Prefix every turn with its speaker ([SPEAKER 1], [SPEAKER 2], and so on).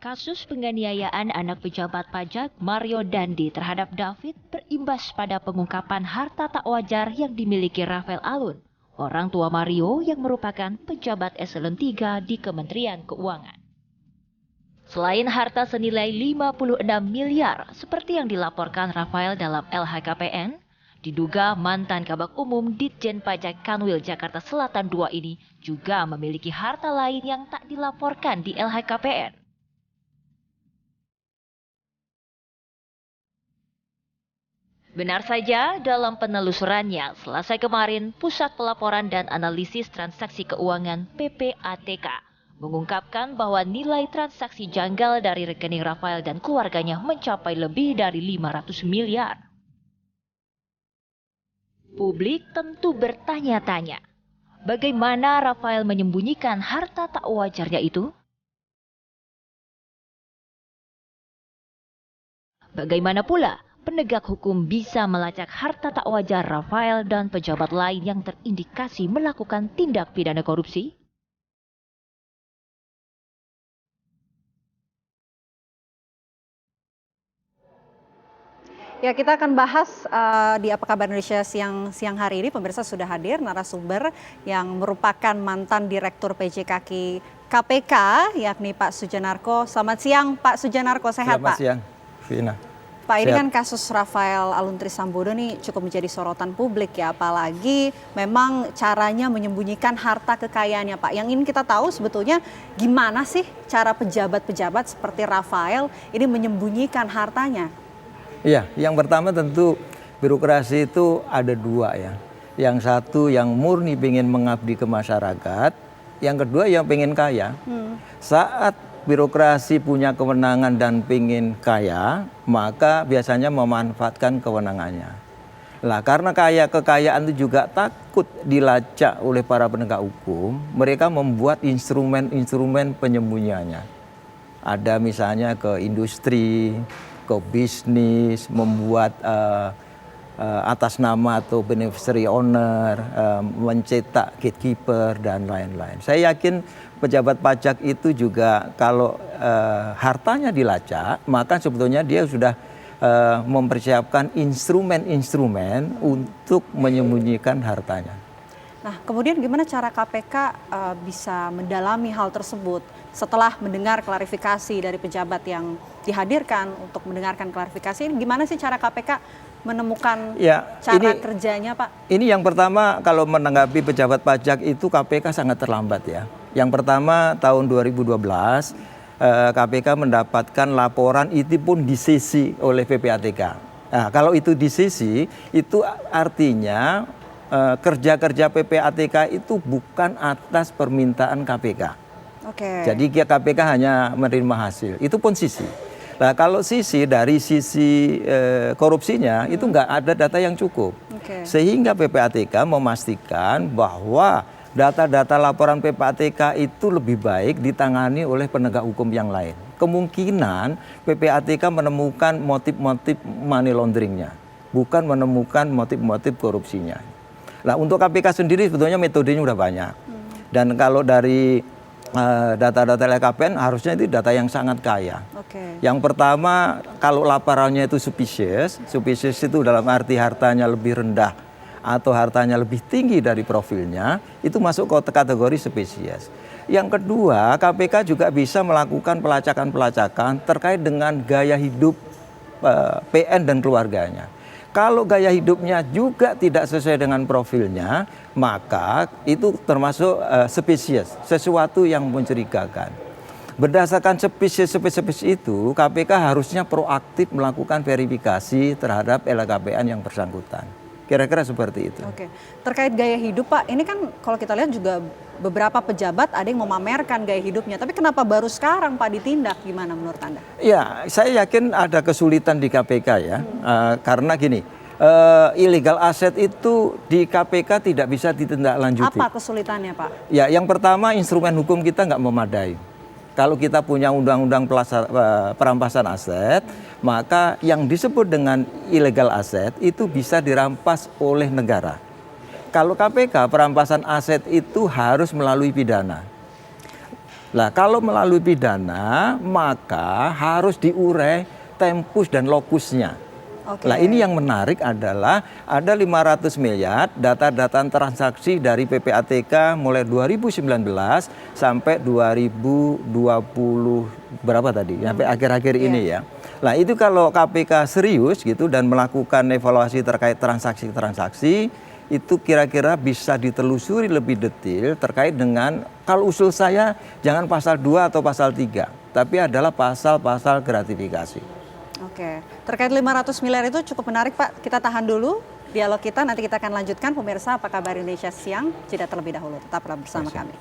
[SPEAKER 1] Kasus penganiayaan anak pejabat pajak Mario Dandi terhadap David berimbas pada pengungkapan harta tak wajar yang dimiliki Rafael Alun, orang tua Mario yang merupakan pejabat eselon 3 di Kementerian Keuangan. Selain harta senilai 56 miliar seperti yang dilaporkan Rafael dalam LHKPN, diduga mantan Kabag Umum Ditjen Pajak Kanwil Jakarta Selatan II ini juga memiliki harta lain yang tak dilaporkan di LHKPN. Benar saja, dalam penelusurannya, Selasa kemarin, Pusat Pelaporan dan Analisis Transaksi Keuangan (PPATK) mengungkapkan bahwa nilai transaksi janggal dari rekening Rafael dan keluarganya mencapai lebih dari 500 miliar. Publik tentu bertanya-tanya, bagaimana Rafael menyembunyikan harta tak wajarnya itu? Bagaimana pula penegak hukum bisa melacak harta tak wajar Rafael dan pejabat lain yang terindikasi melakukan tindak pidana korupsi?
[SPEAKER 2] Ya, kita akan bahas di Apa Kabar Indonesia siang hari ini. Pemirsa, sudah hadir narasumber yang merupakan mantan Direktur PJKK KPK, yakni Pak Sujanarko. Selamat siang, Pak Sujanarko. Sehat,
[SPEAKER 3] Selamat
[SPEAKER 2] Pak?
[SPEAKER 3] siang, Vina.
[SPEAKER 2] Pak, ini
[SPEAKER 3] Sehat.
[SPEAKER 2] kan kasus Rafael Alun Trisambodo nih cukup menjadi sorotan publik ya, apalagi memang caranya menyembunyikan harta kekayaannya, Pak. Yang ingin kita tahu sebetulnya gimana sih cara pejabat-pejabat seperti Rafael ini menyembunyikan hartanya?
[SPEAKER 3] Iya, yang pertama tentu birokrasi itu ada dua ya. Yang satu yang murni ingin mengabdi ke masyarakat, yang kedua yang pengen kaya. Saat birokrasi punya kewenangan dan pengen kaya, maka biasanya memanfaatkan kewenangannya. Lah, karena kekayaan itu juga takut dilacak oleh para penegak hukum, mereka membuat instrumen-instrumen penyembunyiannya. Ada misalnya ke industri, ke bisnis, membuat atas nama atau beneficiary owner, mencetak gatekeeper dan lain-lain. Saya yakin pejabat pajak itu juga kalau hartanya dilacak, maka sebetulnya dia sudah mempersiapkan instrumen-instrumen untuk menyembunyikan hartanya.
[SPEAKER 2] Nah, kemudian gimana cara KPK bisa mendalami hal tersebut setelah mendengar klarifikasi dari pejabat yang dihadirkan untuk mendengarkan klarifikasi ini? Gimana sih cara KPK menemukan cara kerjanya, Pak?
[SPEAKER 3] Ini yang pertama, kalau menanggapi pejabat pajak itu KPK sangat terlambat ya. Yang pertama tahun 2012 KPK mendapatkan laporan itu pun disisi oleh PPATK. Nah, kalau itu disisi itu artinya kerja-kerja PPATK itu bukan atas permintaan KPK. Jadi KPK hanya menerima hasil, itu pun sisi. Nah, kalau dari sisi korupsinya itu nggak ada data yang cukup. Sehingga PPATK memastikan bahwa data-data laporan PPATK itu lebih baik ditangani oleh penegak hukum yang lain. Kemungkinan PPATK menemukan motif-motif money launderingnya, bukan menemukan motif-motif korupsinya. Nah, untuk KPK sendiri sebetulnya metodenya udah banyak. Dan kalau dari data-data LHKPN harusnya itu data yang sangat kaya. Yang pertama, kalau laporannya itu suspicious itu dalam arti hartanya lebih rendah atau hartanya lebih tinggi dari profilnya, itu masuk ke kategori suspicious. Yang kedua, KPK juga bisa melakukan pelacakan-pelacakan terkait dengan gaya hidup PN dan keluarganya. Kalau gaya hidupnya juga tidak sesuai dengan profilnya, maka itu termasuk spesies, sesuatu yang mencurigakan. Berdasarkan spesies itu, KPK harusnya proaktif melakukan verifikasi terhadap LHKPN yang bersangkutan. Kira-kira seperti itu.
[SPEAKER 2] Terkait gaya hidup, Pak, ini kan kalau kita lihat juga beberapa pejabat ada yang memamerkan gaya hidupnya, tapi kenapa baru sekarang, Pak, ditindak? Gimana menurut Anda?
[SPEAKER 3] Ya, saya yakin ada kesulitan di KPK ya, karena gini, illegal asset itu di KPK tidak bisa ditindaklanjuti.
[SPEAKER 2] Apa kesulitannya, Pak?
[SPEAKER 3] Ya, yang pertama instrumen hukum kita nggak memadai. Kalau kita punya undang-undang perampasan aset, maka yang disebut dengan illegal asset itu bisa dirampas oleh negara. Kalau KPK perampasan aset itu harus melalui pidana. Nah, kalau melalui pidana, maka harus diurai tempus dan lokusnya.
[SPEAKER 2] Oke.
[SPEAKER 3] Nah, ini yang menarik adalah ada 500 miliar data-data transaksi dari PPATK mulai 2019 sampai 2020 berapa tadi? Sampai akhir-akhir ini ya. Nah, itu kalau KPK serius gitu dan melakukan evaluasi terkait transaksi-transaksi, itu kira-kira bisa ditelusuri lebih detail terkait dengan, kalau usul saya jangan pasal 2 atau pasal 3, tapi adalah pasal-pasal gratifikasi.
[SPEAKER 2] Oke, terkait 500 miliar itu cukup menarik Pak. Kita tahan dulu dialog kita, nanti kita akan lanjutkan. Pemirsa, apa kabar Indonesia Siang? Jeda terlebih dahulu, tetaplah bersama kami.